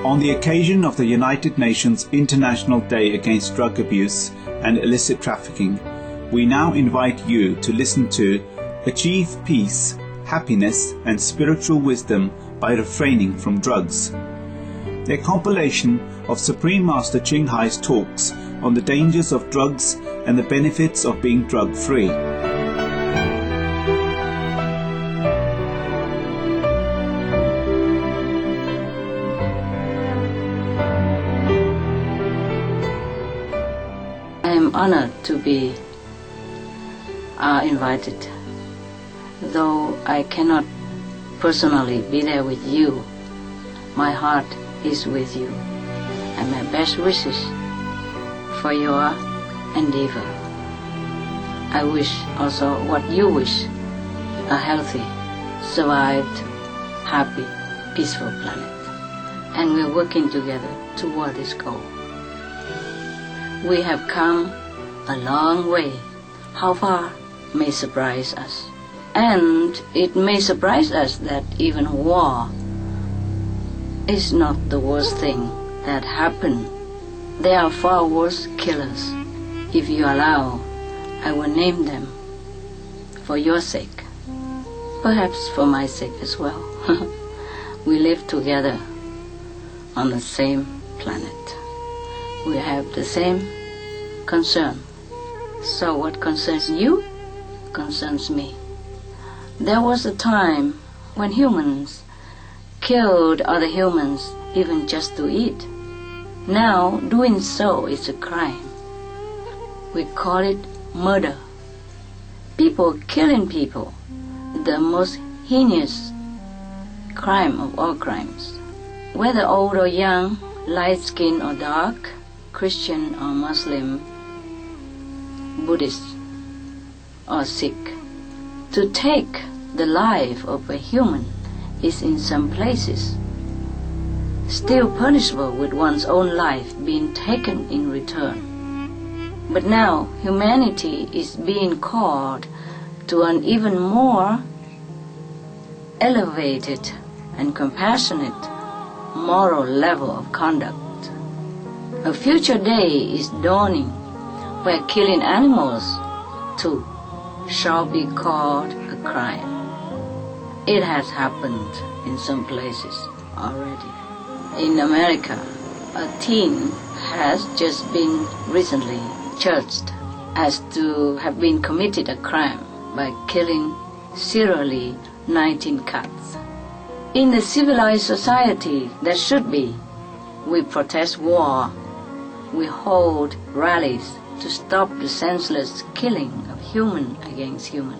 On the occasion of the United Nations International Day Against Drug Abuse and Illicit Trafficking, we now invite you to listen to Achieve Peace, Happiness and Spiritual Wisdom by Refraining from Drugs, a compilation of Supreme Master Ching Hai's talks on the dangers of drugs and the benefits of being drug-free. I am honored to be invited. Though I cannot personally be there with you, my heart is with you, and my best wishes for your endeavor. I wish also what you wish, a healthy, survived, happy, peaceful planet. And we're working together toward this goal. We have come a long way. How far may surprise us. And it may surprise us that even war is not the worst thing that happened. There are far worse killers. If you allow, I will name them for your sake, perhaps for my sake as well. We live together on the same planet. We have the same concern. So what concerns you concerns me. There was a time when humans killed other humans even just to eat. Now doing so is a crime. We call it murder. People killing people, the most heinous crime of all crimes. Whether old or young, light-skinned or dark, Christian or Muslim, Buddhist or Sikh. To take the life of a human is in some places still punishable with one's own life being taken in return. But now humanity is being called to an even more elevated and compassionate moral level of conduct. A future day is dawning where killing animals too shall be called a crime. It has happened in some places already. In America, a teen has just been recently charged as to have been committed a crime by killing serially 19 cats. In the civilized society that should be, we protest war. We hold rallies to stop the senseless killing of human against human.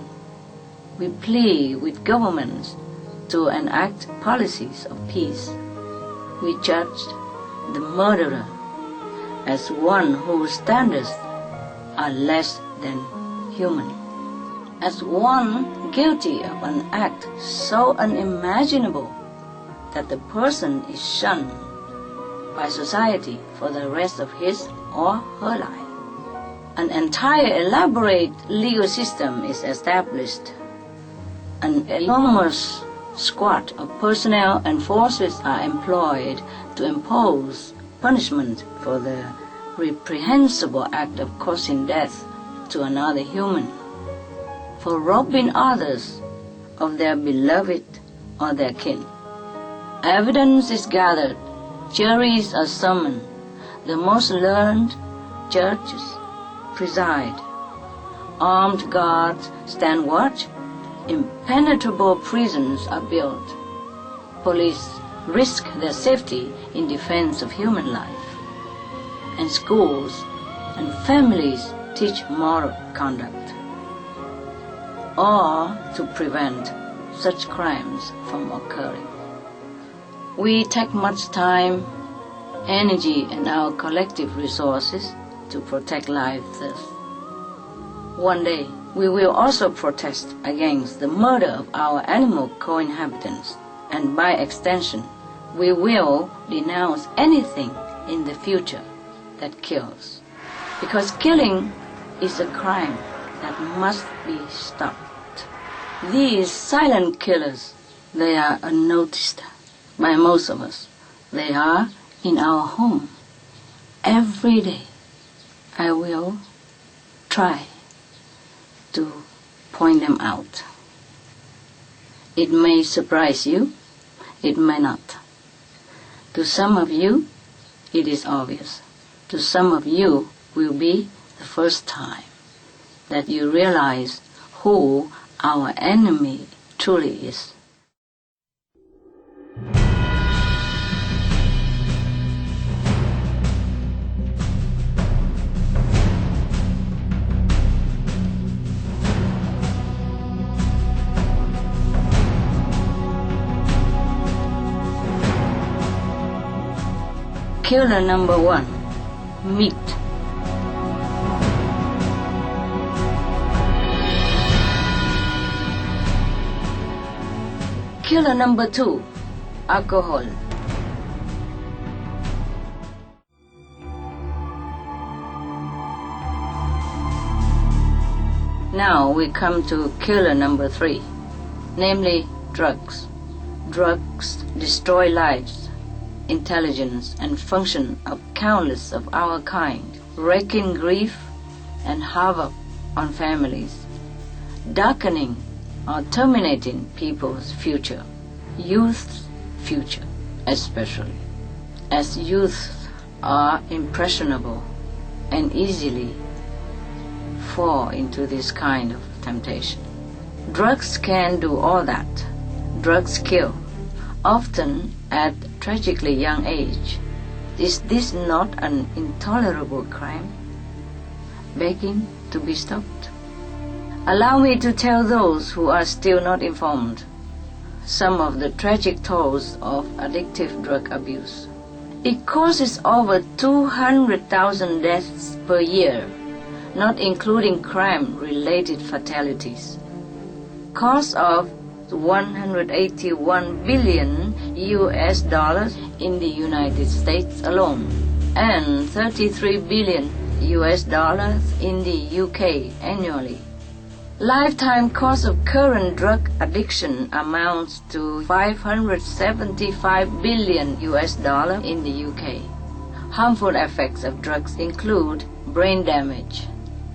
We plead with governments to enact policies of peace. We judge the murderer as one whose standards are less than human, as one guilty of an act so unimaginable that the person is shunned by society for the rest of his or her life. An entire elaborate legal system is established. An enormous squad of personnel and forces are employed to impose punishment for the reprehensible act of causing death to another human, for robbing others of their beloved or their kin. Evidence is gathered, juries are summoned, the most learned judges preside, armed guards stand watch, impenetrable prisons are built. Police risk their safety in defense of human life, and schools and families teach moral conduct, or to prevent such crimes from occurring. We take much time, energy, and our collective resources to protect life thus. One day, we will also protest against the murder of our animal co-inhabitants, and by extension, we will denounce anything in the future that kills, because killing is a crime that must be stopped. These silent killers, they are unnoticed by most of us, They are in our home. Every day I will try to point them out. It may surprise you, it may not. To some of you, it is obvious. To some of you, will be the first time that you realize who our enemy truly is. Killer number 1, meat. Killer number 2, alcohol. Now we come to killer number 3, namely drugs. Drugs destroy lives, intelligence and function of countless of our kind, wreaking grief and havoc on families, darkening or terminating people's future, youth's future especially, as youths are impressionable and easily fall into this kind of temptation. Drugs can do all that. Drugs kill, often at tragically young age. Is this not an intolerable crime, begging to be stopped? Allow me to tell those who are still not informed some of the tragic tolls of addictive drug abuse. It causes over 200,000 deaths per year, not including crime-related fatalities. Cost of $181 billion in the United States alone, and $33 billion in the UK annually. Lifetime cost of current drug addiction amounts to $575 billion in the UK. Harmful effects of drugs include brain damage,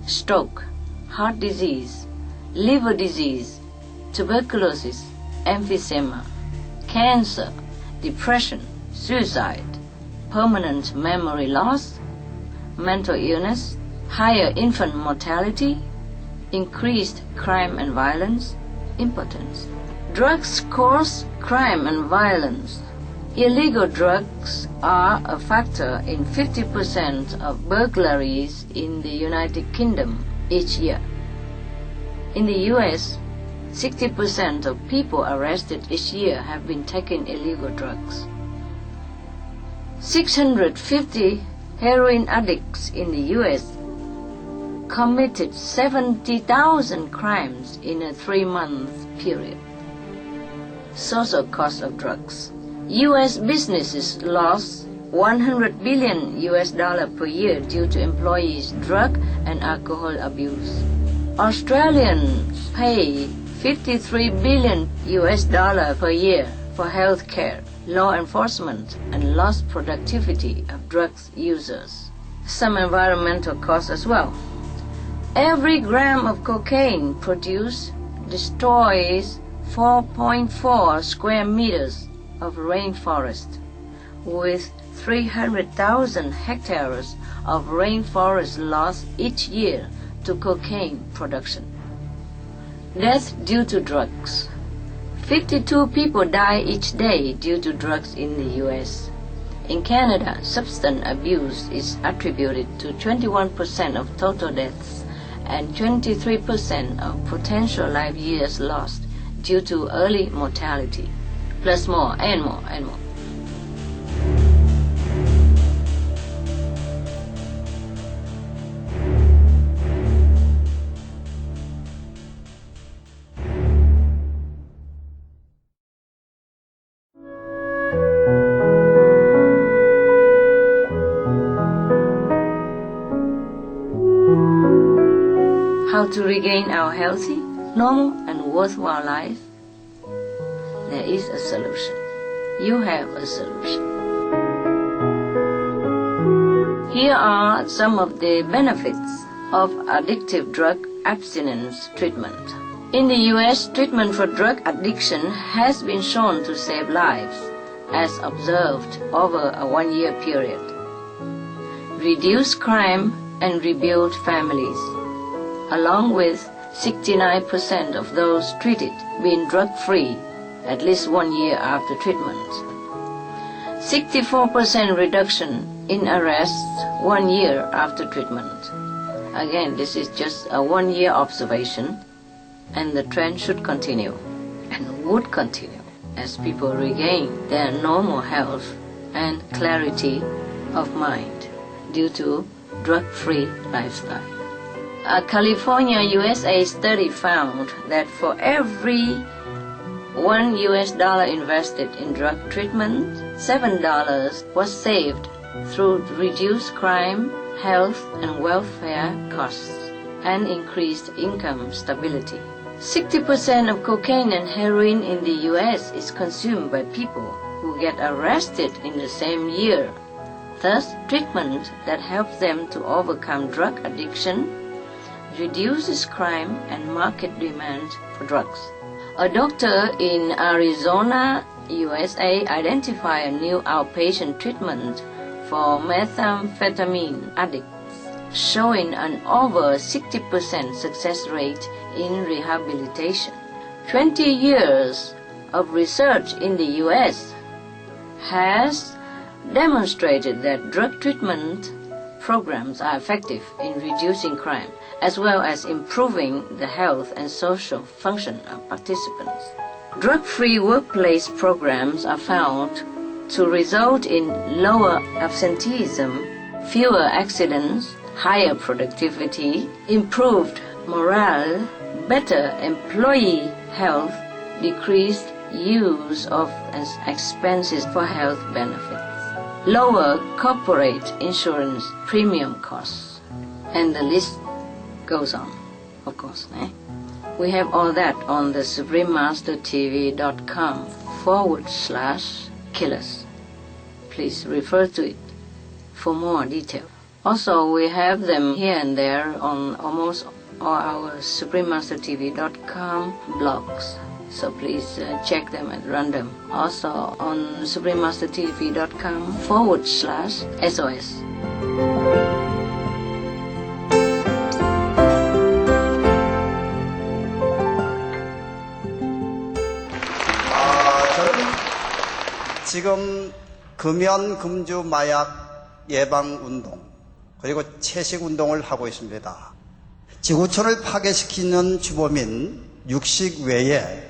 stroke, heart disease, liver disease, tuberculosis, emphysema, cancer, depression, suicide, permanent memory loss, mental illness, higher infant mortality, increased crime and violence, impotence. Drugs cause crime and violence. Illegal drugs are a factor in 50% of burglaries in the United Kingdom each year. In the US, 60% of people arrested each year have been taking illegal drugs. 650 heroin addicts in the US committed 70,000 crimes in a 3-month period. Social cost of drugs. US businesses lost $100 billion per year due to employees' drug and alcohol abuse. Australians pay $53 billion per year for health care, law enforcement, and lost productivity of drugs users. Some environmental costs as well. Every gram of cocaine produced destroys 4.4 square meters of rainforest, with 300,000 hectares of rainforest lost each year to cocaine production. Death due to drugs. 52 people die each day due to drugs in the U.S. In Canada, substance abuse is attributed to 21% of total deaths and 23% of potential life years lost due to early mortality, plus more and more and more. How to regain our healthy, normal, and worthwhile life? There is a solution. You have a solution. Here are some of the benefits of addictive drug abstinence treatment. In the U.S., treatment for drug addiction has been shown to save lives, as observed over a one-year period, reduce crime and rebuild families, along with 69% of those treated being drug-free at least 1 year after treatment. 64% reduction in arrests 1 year after treatment. Again, this is just a one-year observation, and the trend should continue and would continue as people regain their normal health and clarity of mind due to drug-free lifestyle. A California, USA study found that for every $1 invested in drug treatment, $7 was saved through reduced crime, health, and welfare costs and increased income stability. 60% of cocaine and heroin in the U.S. is consumed by people who get arrested in the same year. Thus, treatment that helps them to overcome drug addiction reduces crime and market demand for drugs. A doctor in Arizona, USA identified a new outpatient treatment for methamphetamine addicts, showing an over 60% success rate in rehabilitation. 20 years of research in the U.S. has demonstrated that drug treatment programs are effective in reducing crime, as well as improving the health and social function of participants. Drug-free workplace programs are found to result in lower absenteeism, fewer accidents, higher productivity, improved morale, better employee health, decreased use of expenses for health benefits, lower corporate insurance premium costs, and the list goes on, of course. We have all that on the suprememastertv.com/killers. Please refer to it for more detail. Also, we have them here and there on almost all our suprememastertv.com blogs. So please check them at random. Also on suprememastertv.com/SOS. 저는 지금 금연, 금주, 마약 예방 운동 그리고 채식 운동을 하고 있습니다. 지구촌을 파괴시키는 주범인 육식 외에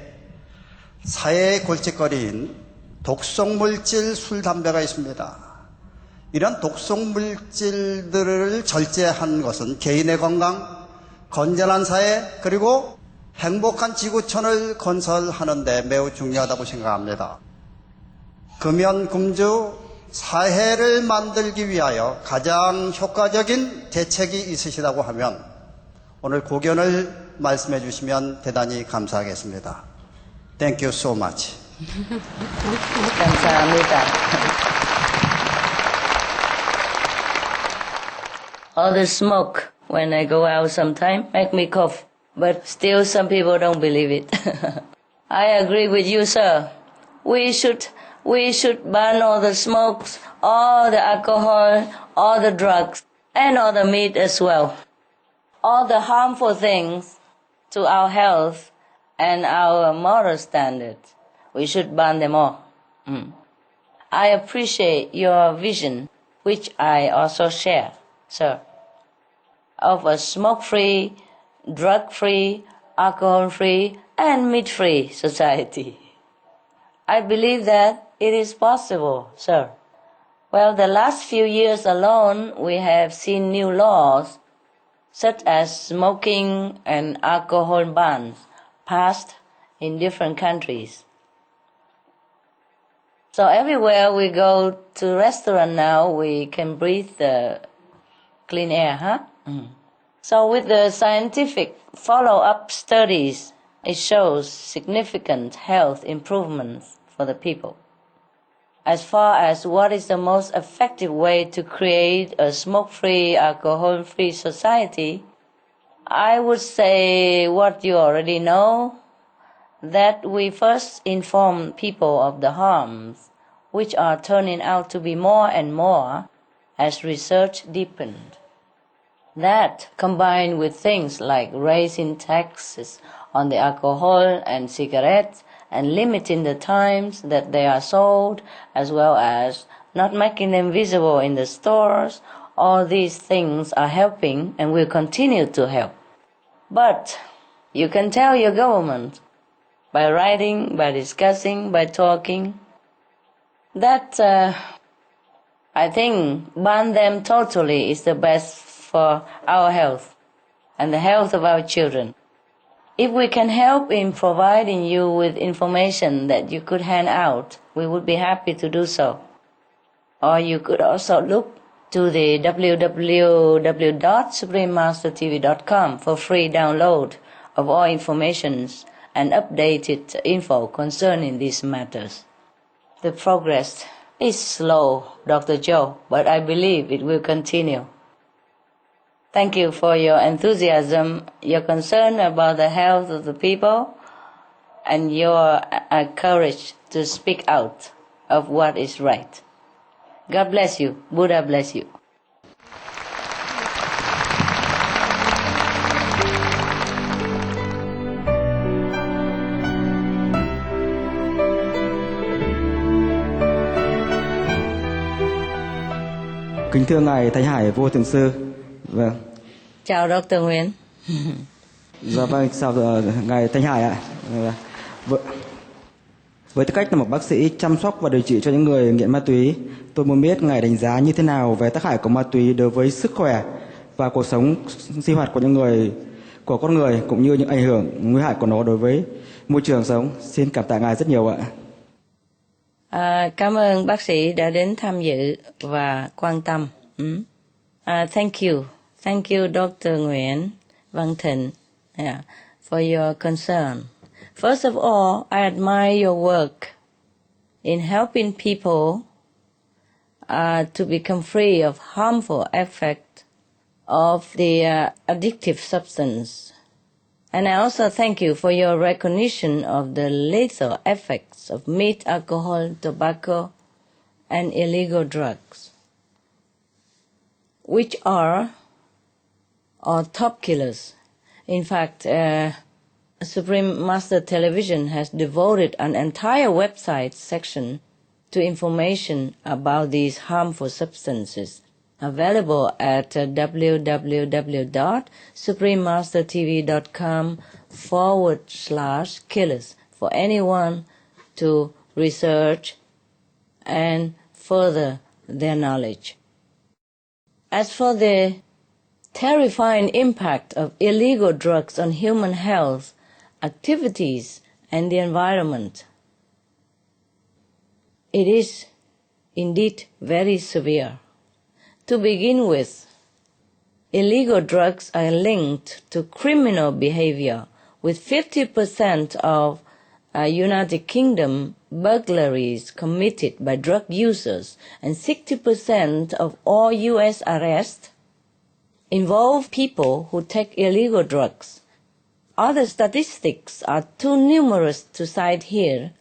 사회의 골칫거리인 독성물질 술, 담배가 있습니다. 이런 독성물질들을 절제하는 것은 개인의 건강, 건전한 사회, 그리고 행복한 지구촌을 건설하는 데 매우 중요하다고 생각합니다. 금연, 금주, 사회를 만들기 위하여 가장 효과적인 대책이 있으시다고 하면 오늘 고견을 말씀해 주시면 대단히 감사하겠습니다. Thank you so much. 감사합니다. All the smoke when I go out sometime make me cough, but still some people don't believe it. I agree with you, sir. We should ban all the smokes, all the alcohol, all the drugs, and all the meat as well. All the harmful things to our health and our moral standards. We should ban them all. I appreciate your vision, which I also share, sir, of a smoke-free, drug-free, alcohol-free, and meat-free society. I believe that it is possible, sir. Well, the last few years alone, we have seen new laws, such as smoking and alcohol bans, passed in different countries. So everywhere we go to restaurant now, we can breathe the clean air, huh? So with the scientific follow-up studies, it shows significant health improvements for the people. As far as what is the most effective way to create a smoke-free, alcohol-free society, I would say what you already know, that we first inform people of the harms, which are turning out to be more and more as research deepened. That, combined with things like raising taxes on the alcohol and cigarettes and limiting the times that they are sold, as well as not making them visible in the stores, all these things are helping and will continue to help. But you can tell your government by writing, by discussing, by talking, that I think ban them totally is the best for our health and the health of our children. If we can help in providing you with information that you could hand out, we would be happy to do so. Or you could also look to the www.suprememastertv.com for free download of all informations and updated info concerning these matters. The progress is slow, Dr. Joe, but I believe it will continue. Thank you for your enthusiasm, your concern about the health of the people, and your courage to speak out of what is right. God bless you. Buddha bless you. Kính thưa Ngài Thánh Hải Vô Thượng Sư. Vâng. Chào Dr. Nguyễn. Dạ vâng, chào Ngài Thánh Hải ạ. Với tư cách là một bác sĩ chăm sóc và điều trị cho những người nghiện ma túy, tôi muốn biết Ngài đánh giá như thế nào về tác hại của ma túy đối với sức khỏe và cuộc sống sinh hoạt của con người cũng như những ảnh hưởng nguy hại của nó đối với môi trường sống. Xin cảm tạ Ngài rất nhiều ạ. Cảm ơn bác sĩ đã đến tham dự và quan tâm. Thank you. Thank you, Dr. Nguyễn Văn Thịnh, for your concern. First of all, I admire your work in helping people to become free of harmful effect of the addictive substance. And I also thank you for your recognition of the lethal effects of meat, alcohol, tobacco, and illegal drugs, which are top killers. In fact, Supreme Master Television has devoted an entire website section to information about these harmful substances, available at www.suprememastertv.com/killers for anyone to research and further their knowledge. As for the terrifying impact of illegal drugs on human health, activities, and the environment, it is indeed very severe. To begin with, illegal drugs are linked to criminal behavior, with 50% of United Kingdom burglaries committed by drug users and 60% of all U.S. arrests involve people who take illegal drugs. Other statistics are too numerous to cite here,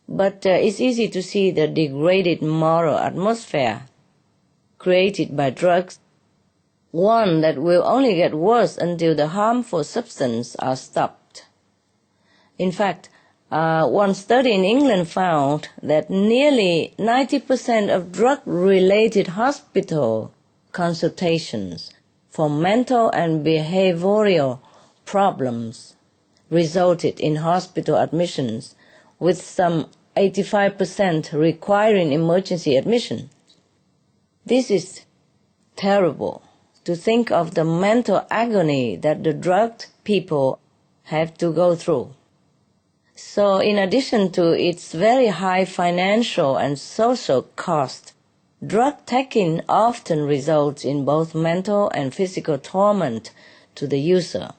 but it's easy to see the degraded moral atmosphere created by drugs, one that will only get worse until the harmful substances are stopped. In fact, one study in England found that nearly 90% of drug-related hospital consultations for mental and behavioral problems resulted in hospital admissions, with some 85% requiring emergency admission. This is terrible, to think of the mental agony that the drugged people have to go through. So in addition to its very high financial and social cost, drug taking often results in both mental and physical torment to the user.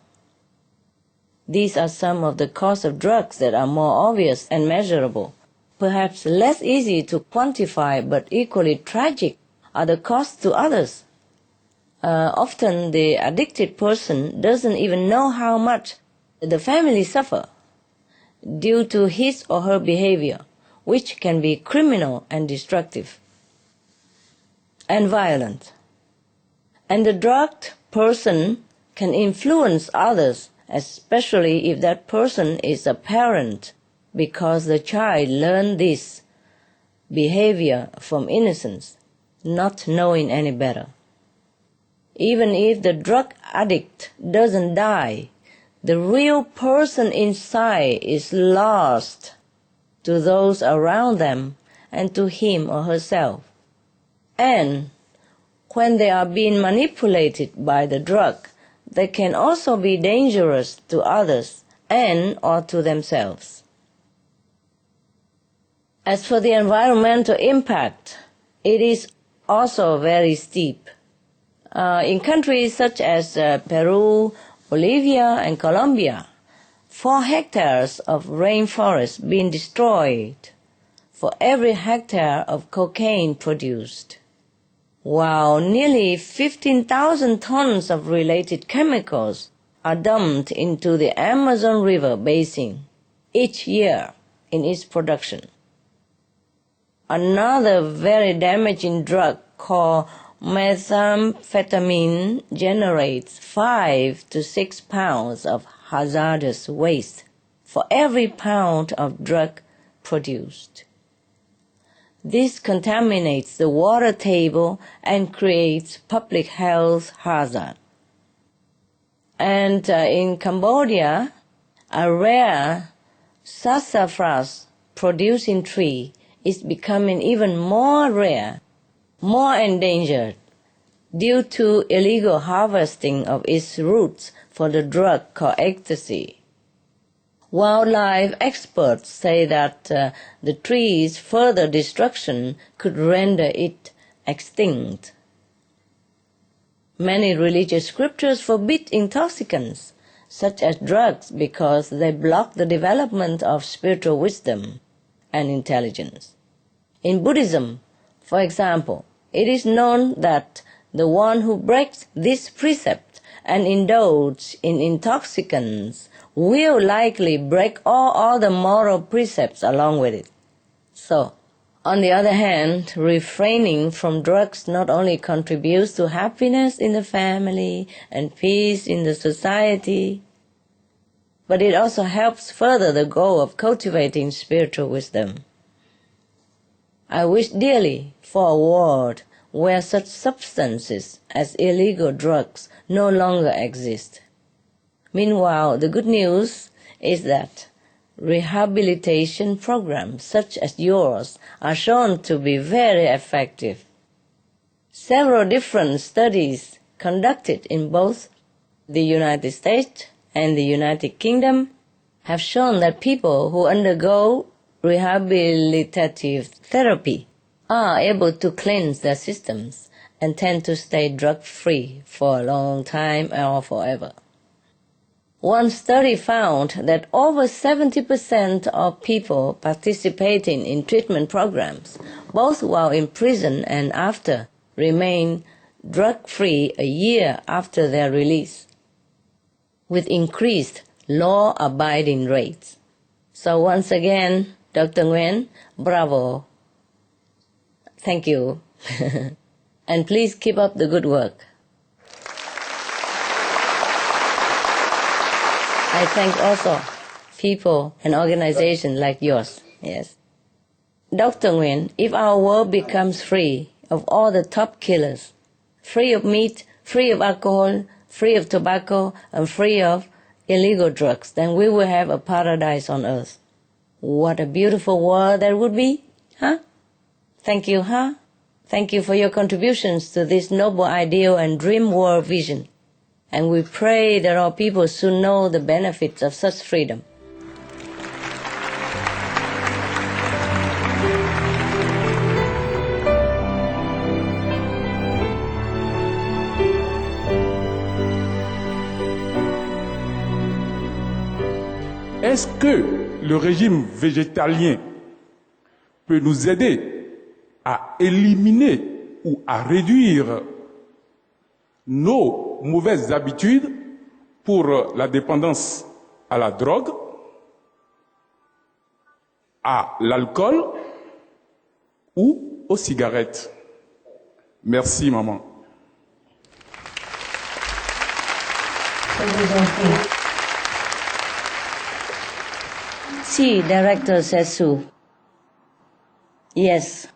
These are some of the costs of drugs that are more obvious and measurable. Perhaps less easy to quantify but equally tragic are the costs to others. Often the addicted person doesn't even know how much the family suffer due to his or her behavior, which can be criminal and destructive and violent. And the drugged person can influence others, especially if that person is a parent, because the child learned this behavior from innocence, not knowing any better. Even if the drug addict doesn't die, the real person inside is lost to those around them and to him or herself. And when they are being manipulated by the drug, they can also be dangerous to others and or to themselves. As for the environmental impact, it is also very steep. In countries such as Peru, Bolivia, and Colombia, 4 hectares of rainforest being destroyed for every hectare of cocaine produced, while nearly 15,000 tons of related chemicals are dumped into the Amazon River basin each year in its production. Another very damaging drug called methamphetamine generates 5 to 6 pounds of hazardous waste for every pound of drug produced. This contaminates the water table and creates public health hazard. And in Cambodia, a rare sassafras producing tree is becoming even more rare, more endangered, due to illegal harvesting of its roots for the drug called ecstasy. Wildlife experts say that the tree's further destruction could render it extinct. Many religious scriptures forbid intoxicants, such as drugs, because they block the development of spiritual wisdom and intelligence. In Buddhism, for example, it is known that the one who breaks this precept and indulges in intoxicants will likely break all other moral precepts along with it. So, on the other hand, refraining from drugs not only contributes to happiness in the family and peace in the society, but it also helps further the goal of cultivating spiritual wisdom. I wish dearly for a world where such substances as illegal drugs no longer exist. Meanwhile, the good news is that rehabilitation programs such as yours are shown to be very effective. Several different studies conducted in both the United States and the United Kingdom have shown that people who undergo rehabilitative therapy are able to cleanse their systems and tend to stay drug-free for a long time or forever. One study found that over 70% of people participating in treatment programs, both while in prison and after, remain drug-free a year after their release, with increased law-abiding rates. So once again, Dr. Nguyen, bravo. Thank you. And please keep up the good work. I thank also people and organizations like yours. Yes. Dr. Nguyen, if our world becomes free of all the top killers, free of meat, free of alcohol, free of tobacco, and free of illegal drugs, then we will have a paradise on earth. What a beautiful world that would be, huh? Thank you, huh? Thank you for your contributions to this noble ideal and dream world vision. And we pray that our people soon know the benefits of such freedom. Est-ce que le régime végétalien peut nous aider à éliminer ou à réduire nos mauvaises habitudes pour la dépendance à la drogue, à l'alcool ou aux cigarettes. Merci, maman. See, Director Sesu. Yes.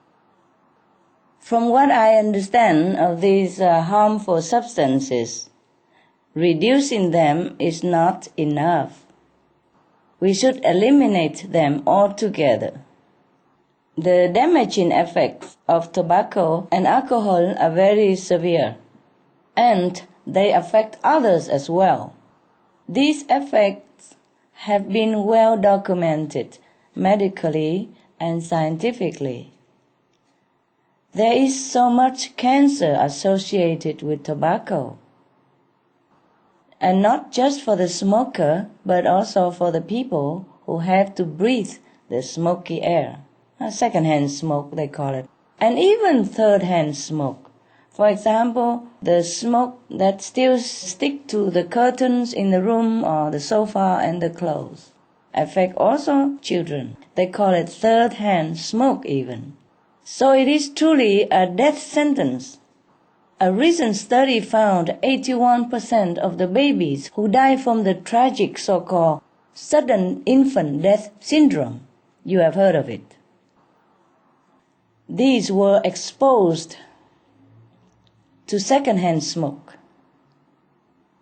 From what I understand of these harmful substances, reducing them is not enough. We should eliminate them altogether. The damaging effects of tobacco and alcohol are very severe, and they affect others as well. These effects have been well documented medically and scientifically. There is so much cancer associated with tobacco, and not just for the smoker, but also for the people who have to breathe the smoky air. Second-hand smoke, they call it, and even third-hand smoke. For example, the smoke that still stick to the curtains in the room or the sofa and the clothes affect also children. They call it third-hand smoke even. So it is truly a death sentence. A recent study found 81% of the babies who die from the tragic so-called sudden infant death syndrome. You have heard of it. These were exposed to second-hand smoke.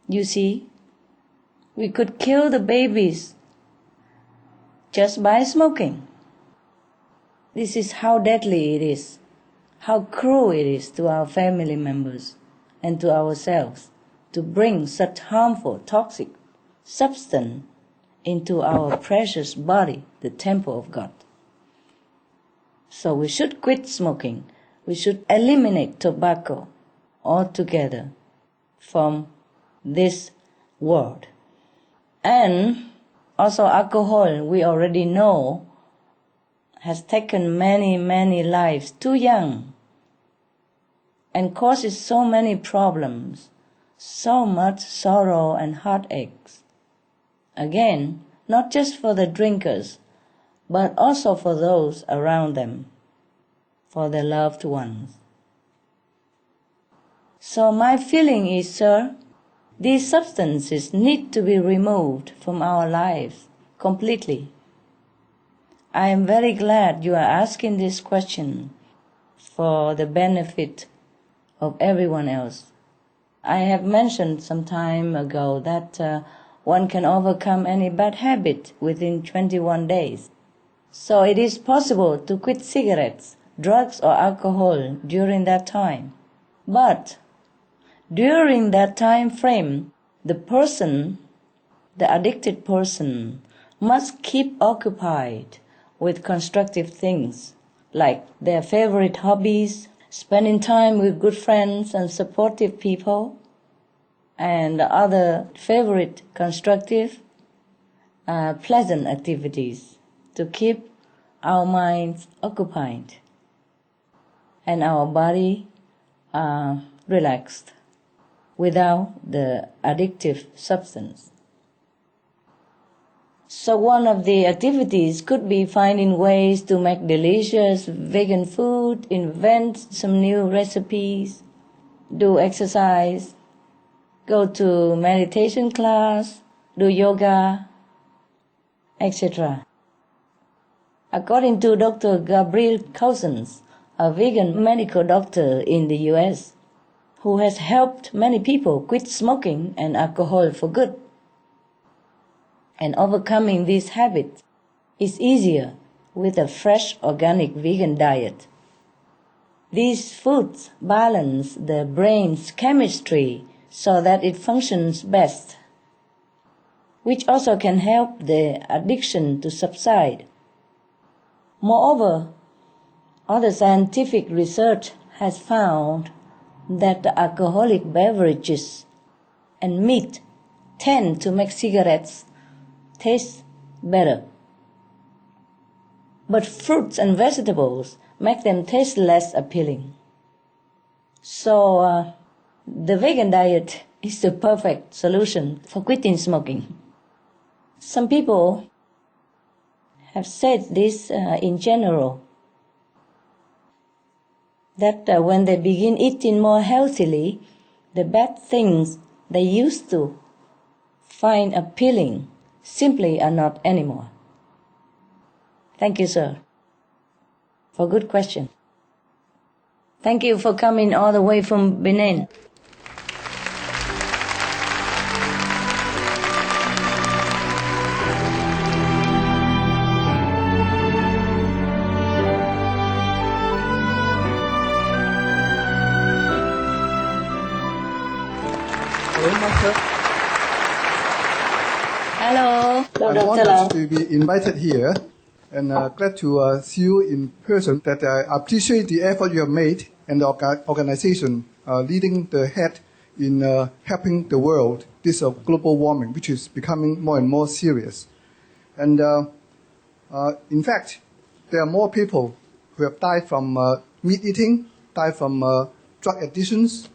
You see, we could kill the babies just by smoking. This is how deadly it is, how cruel it is to our family members and to ourselves to bring such harmful, toxic substance into our precious body, the temple of God. So we should quit smoking. We should eliminate tobacco altogether from this world. And also alcohol, we already know, has taken many, many lives too young and causes so many problems, so much sorrow and heartaches. Again, not just for the drinkers, but also for those around them, for their loved ones. So my feeling is, sir, these substances need to be removed from our lives completely. I am very glad you are asking this question for the benefit of everyone else. I have mentioned some time ago that one can overcome any bad habit within 21 days. So it is possible to quit cigarettes, drugs or alcohol during that time. But during that time frame, the addicted person, must keep occupied with constructive things like their favorite hobbies, spending time with good friends and supportive people, and other favorite constructive, pleasant activities to keep our minds occupied and our body relaxed without the addictive substance. So one of the activities could be finding ways to make delicious vegan food, invent some new recipes, do exercise, go to meditation class, do yoga, etc. According to Dr. Gabriel Cousins, a vegan medical doctor in the US, who has helped many people quit smoking and alcohol for good, and overcoming these habits is easier with a fresh organic vegan diet. These foods balance the brain's chemistry so that it functions best, which also can help the addiction to subside. Moreover, other scientific research has found that the alcoholic beverages and meat tend to make cigarettes taste better. but fruits and vegetables make them taste less appealing. So the vegan diet is the perfect solution for quitting smoking. Some people have said this in general, that when they begin eating more healthily, the bad things they used to find appealing simply are not anymore. Thank you, sir, for good question. Thank you for coming all the way from Benin. Hello, I'm Dr. honored Lau. to be invited here and glad to see you in person. That I appreciate the effort you have made and the organization leading the head in helping the world. This global warming, which is becoming more and more serious. And in fact, there are more people who have died from meat eating, died from drug addictions,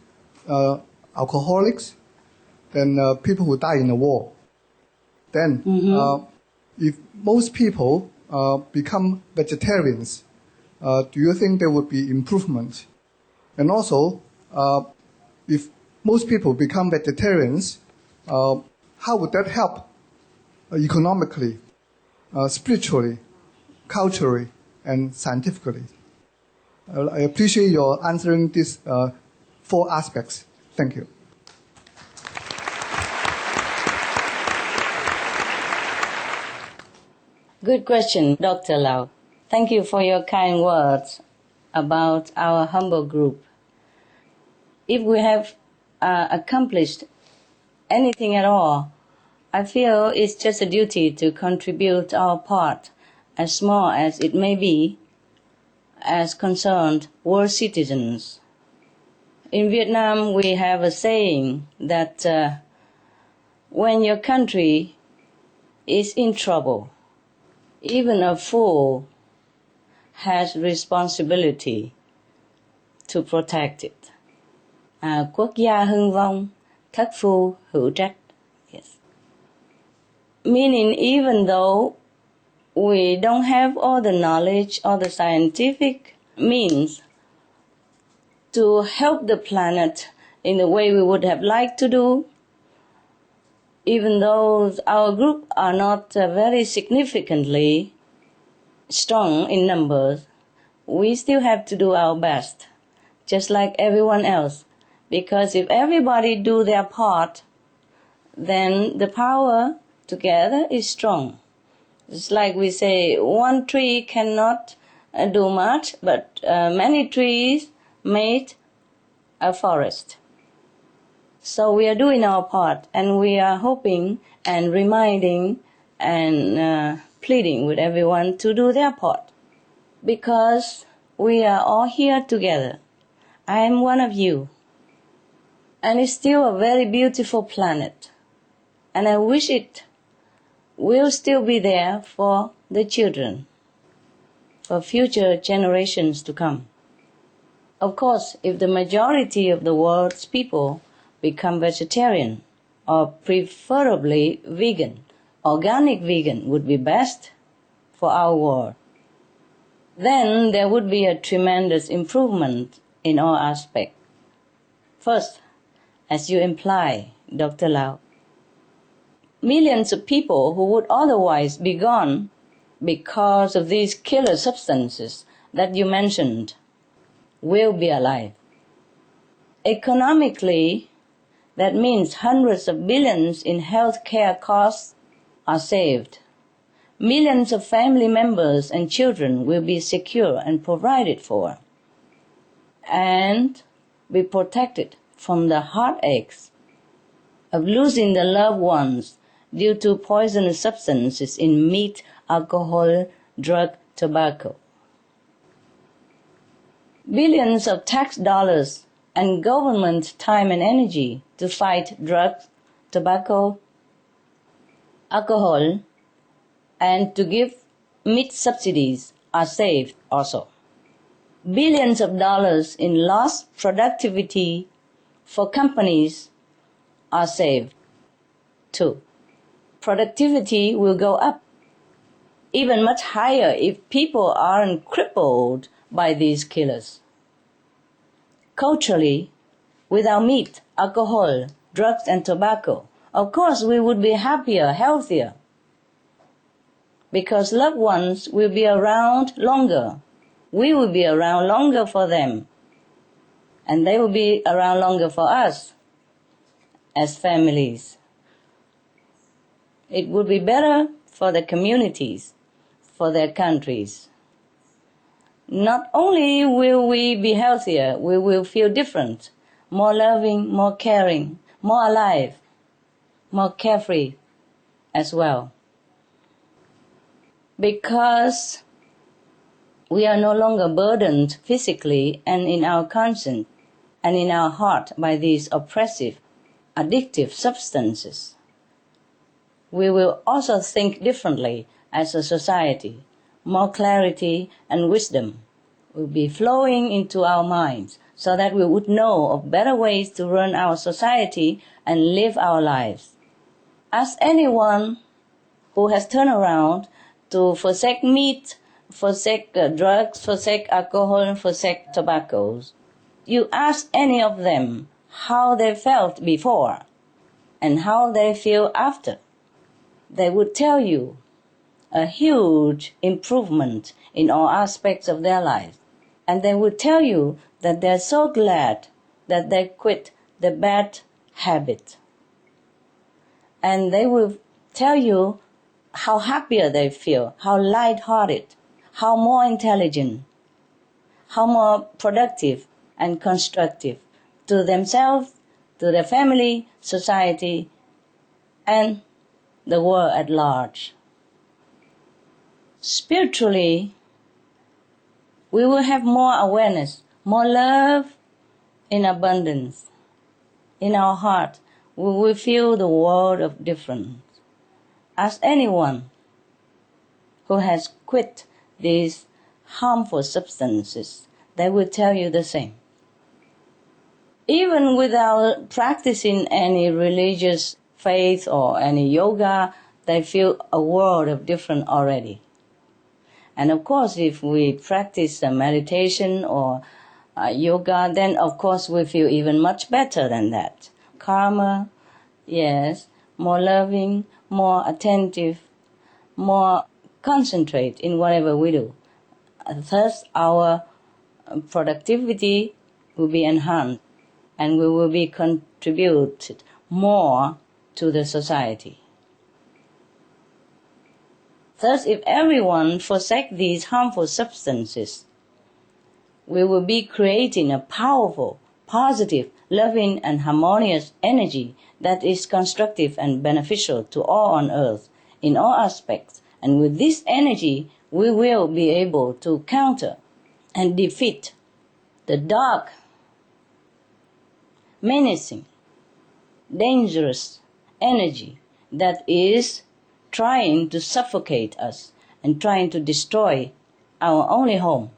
alcoholics, than people who die in the war. Then, if most people become vegetarians, do you think there would be improvement? And also, if most people become vegetarians, how would that help economically, spiritually, culturally, and scientifically? I appreciate your answering these 4 aspects. Thank you. Good question, Dr. Lau. Thank you for your kind words about our humble group. If we have accomplished anything at all, I feel it's just a duty to contribute our part, as small as it may be, as concerned world citizens. In Vietnam, we have a saying that when your country is in trouble, even a fool has responsibility to protect it. Quốc gia hưng vong, thất phu hữu trách. Yes. Meaning, even though we don't have all the knowledge or the scientific means to help the planet in the way we would have liked to do, even though our group are not very significantly strong in numbers, we still have to do our best, just like everyone else. Because if everybody do their part, then the power together is strong. It's like we say, one tree cannot do much, but many trees made a forest. So we are doing our part, and we are hoping and reminding and pleading with everyone to do their part. Because we are all here together. I am one of you. And it's still a very beautiful planet. And I wish it will still be there for the children, for future generations to come. Of course, if the majority of the world's people become vegetarian, or preferably vegan, organic vegan would be best for our world. Then there would be a tremendous improvement in all aspects. First, as you imply, Dr. Lau, millions of people who would otherwise be gone because of these killer substances that you mentioned will be alive. Economically, that means hundreds of billions in healthcare costs are saved. Millions of family members and children will be secure and provided for, and be protected from the heartaches of losing their loved ones due to poisonous substances in meat, alcohol, drug, tobacco. Billions of tax dollars and government time and energy to fight drugs, tobacco, alcohol, and to give meat subsidies are saved also. Billions of dollars in lost productivity for companies are saved too. Productivity will go up even much higher if people aren't crippled by these killers. Culturally, without meat, alcohol, drugs and tobacco, of course we would be happier, healthier, because loved ones will be around longer. We will be around longer for them, and they will be around longer for us as families. It would be better for the communities, for their countries. Not only will we be healthier, we will feel different, more loving, more caring, more alive, more carefree as well. Because we are no longer burdened physically and in our conscience and in our heart by these oppressive, addictive substances. We will also think differently as a society. More clarity and wisdom will be flowing into our minds so that we would know of better ways to run our society and live our lives. Ask anyone who has turned around to forsake meat, forsake drugs, forsake alcohol, forsake tobaccos. You ask any of them how they felt before and how they feel after. They would tell you a huge improvement in all aspects of their lives. And they would tell you that they're so glad that they quit the bad habit. And they will tell you how happier they feel, how light-hearted, how more intelligent, how more productive and constructive to themselves, to their family, society, and the world at large. Spiritually, we will have more awareness, more love in abundance. In our heart, we will feel the world of difference. Ask anyone who has quit these harmful substances, they will tell you the same. Even without practicing any religious faith or any yoga, they feel a world of difference already. And of course, if we practice meditation or yoga, then of course we feel even much better than that. Calmer, yes, more loving, more attentive, more concentrate in whatever we do. Thus, our productivity will be enhanced and we will be contributed more to the society. Thus, if everyone forsake these harmful substances, we will be creating a powerful, positive, loving and harmonious energy that is constructive and beneficial to all on earth in all aspects. And with this energy, we will be able to counter and defeat the dark, menacing, dangerous energy that is trying to suffocate us and trying to destroy our only home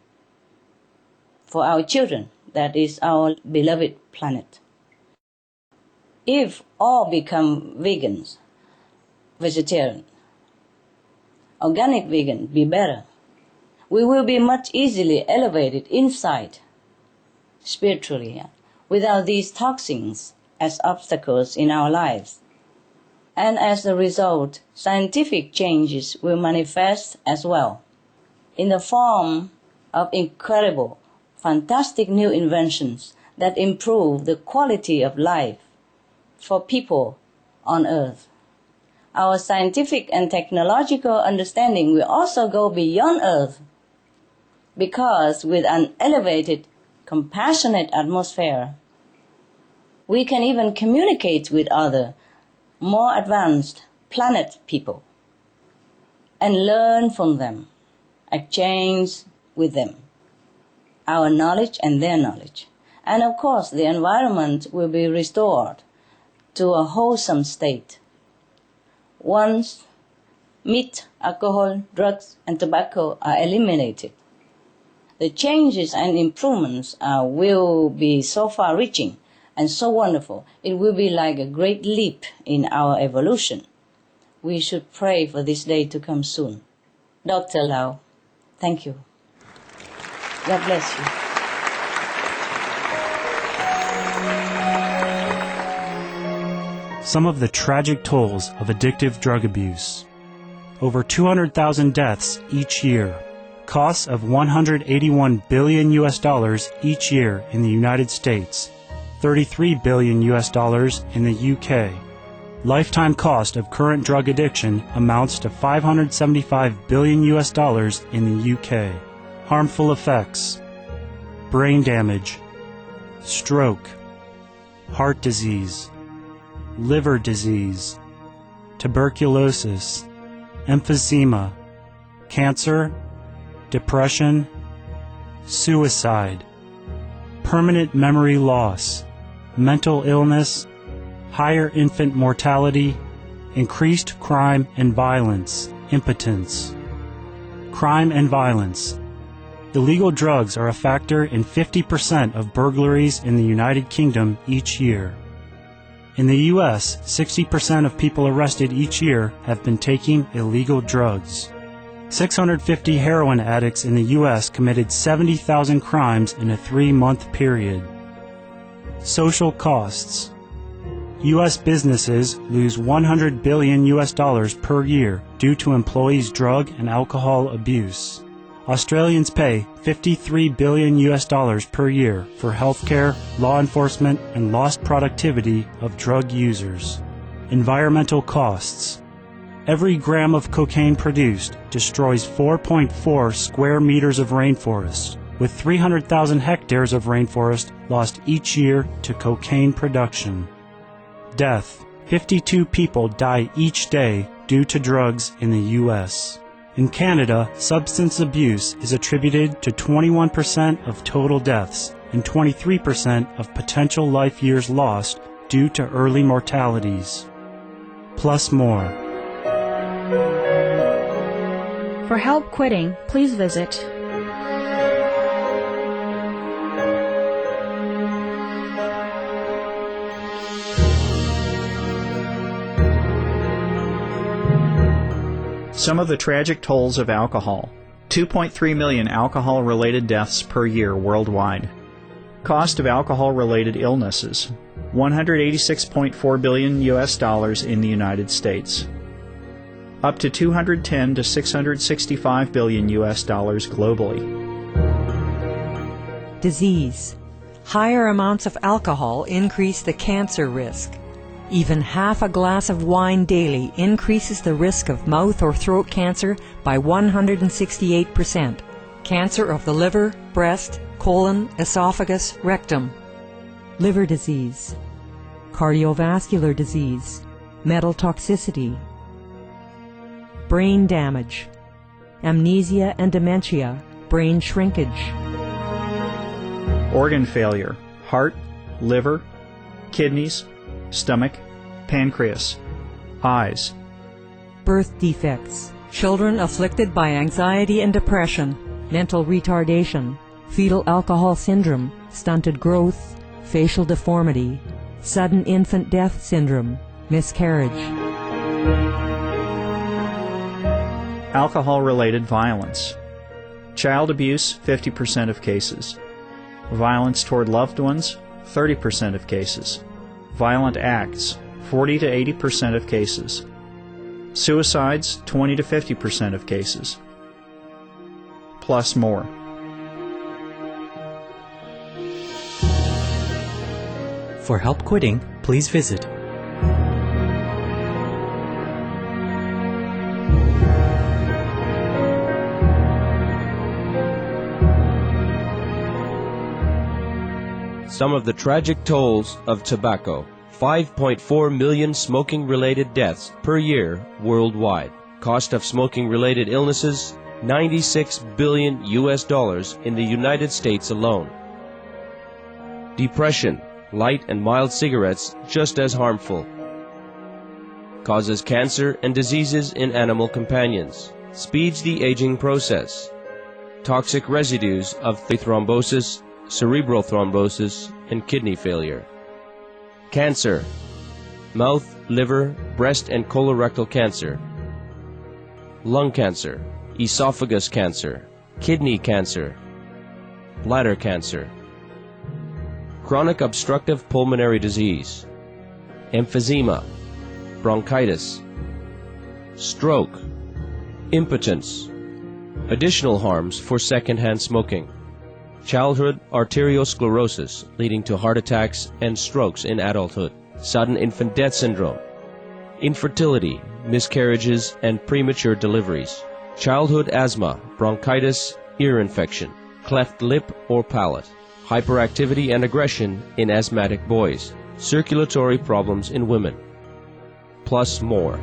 for our children, that is our beloved planet. If all become vegans, vegetarian, organic vegan, be better, we will be much easily elevated inside, spiritually, without these toxins as obstacles in our lives. And as a result, scientific changes will manifest as well, in the form of incredible, fantastic new inventions that improve the quality of life for people on earth. Our scientific and technological understanding will also go beyond earth, because with an elevated, compassionate atmosphere, we can even communicate with other, more advanced planet people and learn from them, exchange with them our knowledge and their knowledge. And of course, the environment will be restored to a wholesome state. Once meat, alcohol, drugs, and tobacco are eliminated. The changes and improvements will be so far-reaching and so wonderful. It will be like a great leap in our evolution. We should pray for this day to come soon. Dr. Lau, thank you. God bless you. Some of the tragic tolls of addictive drug abuse. Over 200,000 deaths each year. Costs of $181 billion each year in the United States. $33 billion in the UK. Lifetime cost of current drug addiction amounts to $575 billion in the UK. Harmful effects: brain damage, stroke, heart disease, liver disease, tuberculosis, emphysema, cancer, depression, suicide, permanent memory loss, mental illness, higher infant mortality, increased crime and violence, impotence. Crime and violence. Illegal drugs are a factor in 50% of burglaries in the United Kingdom each year. In the U.S., 60% of people arrested each year have been taking illegal drugs. 650 heroin addicts in the U.S. committed 70,000 crimes in a 3-month period. Social costs. U.S. businesses lose $100 billion per year due to employees' drug and alcohol abuse. Australians pay $53 billion per year for healthcare, law enforcement, and lost productivity of drug users. Environmental costs. Every gram of cocaine produced destroys 4.4 square meters of rainforest, with 300,000 hectares of rainforest lost each year to cocaine production. Death. 52 people die each day due to drugs in the U.S. In Canada, substance abuse is attributed to 21% of total deaths and 23% of potential life years lost due to early mortalities. Plus more. For help quitting, please visit Some of the tragic tolls of alcohol. 2.3 million alcohol-related deaths per year worldwide. Cost of alcohol-related illnesses. $186.4 billion in the United States. Up to $210 to $665 billion globally. Disease. Higher amounts of alcohol increase the cancer risk. Even half a glass of wine daily increases the risk of mouth or throat cancer by 168%. Cancer of the liver, breast, colon, esophagus, rectum. Liver disease. Cardiovascular disease. Metal toxicity. Brain damage. Amnesia and dementia. Brain shrinkage. Organ failure. Heart, liver, kidneys, stomach, pancreas, eyes. Birth defects. Children afflicted by anxiety and depression, mental retardation, fetal alcohol syndrome, stunted growth, facial deformity, sudden infant death syndrome, miscarriage. Alcohol-related violence. Child abuse, 50% of cases. Violence toward loved ones, 30% of cases. Violent acts, 40 to 80% of cases. Suicides, 20 to 50% of cases. Plus more. For help quitting, please visit Some of the tragic tolls of tobacco. 5.4 million smoking-related deaths per year worldwide. Cost of smoking-related illnesses, $96 billion in the United States alone. Depression. Light and mild cigarettes just as harmful. causes cancer and diseases in animal companions, speeds the aging process. Toxic residues of thrombosis, cerebral thrombosis, and kidney failure. Cancer: mouth, liver, breast and colorectal cancer. Lung cancer, esophagus cancer, kidney cancer, bladder cancer. Chronic obstructive pulmonary disease, emphysema, bronchitis, stroke, impotence. Additional harms for secondhand smoking. Childhood arteriosclerosis leading to heart attacks and strokes in adulthood. Sudden infant death syndrome. Infertility, miscarriages and premature deliveries. Childhood asthma, bronchitis, ear infection, cleft lip or palate. Hyperactivity and aggression in asthmatic boys. Circulatory problems in women. Plus more.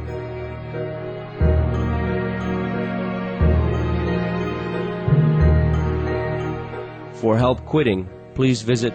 For help quitting, please visit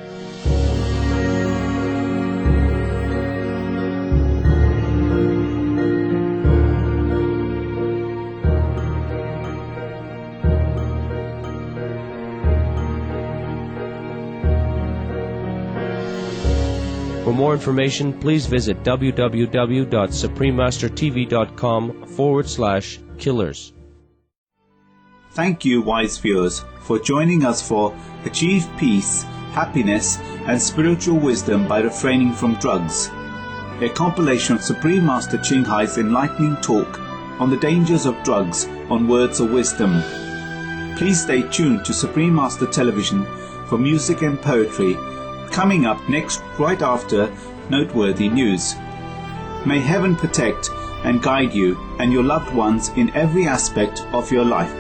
For more information, please visit www.suprememastertv.com/killers. Thank you, wise viewers, for joining us for Achieve Peace, Happiness and Spiritual Wisdom by Refraining from Drugs, a compilation of Supreme Master Ching Hai's enlightening talk on the dangers of drugs on Words of Wisdom. Please stay tuned to Supreme Master Television for music and poetry, coming up next right after noteworthy news. May heaven protect and guide you and your loved ones in every aspect of your life.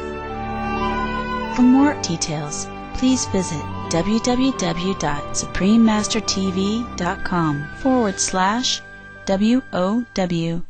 For more details, please visit www.suprememastertv.com/WOW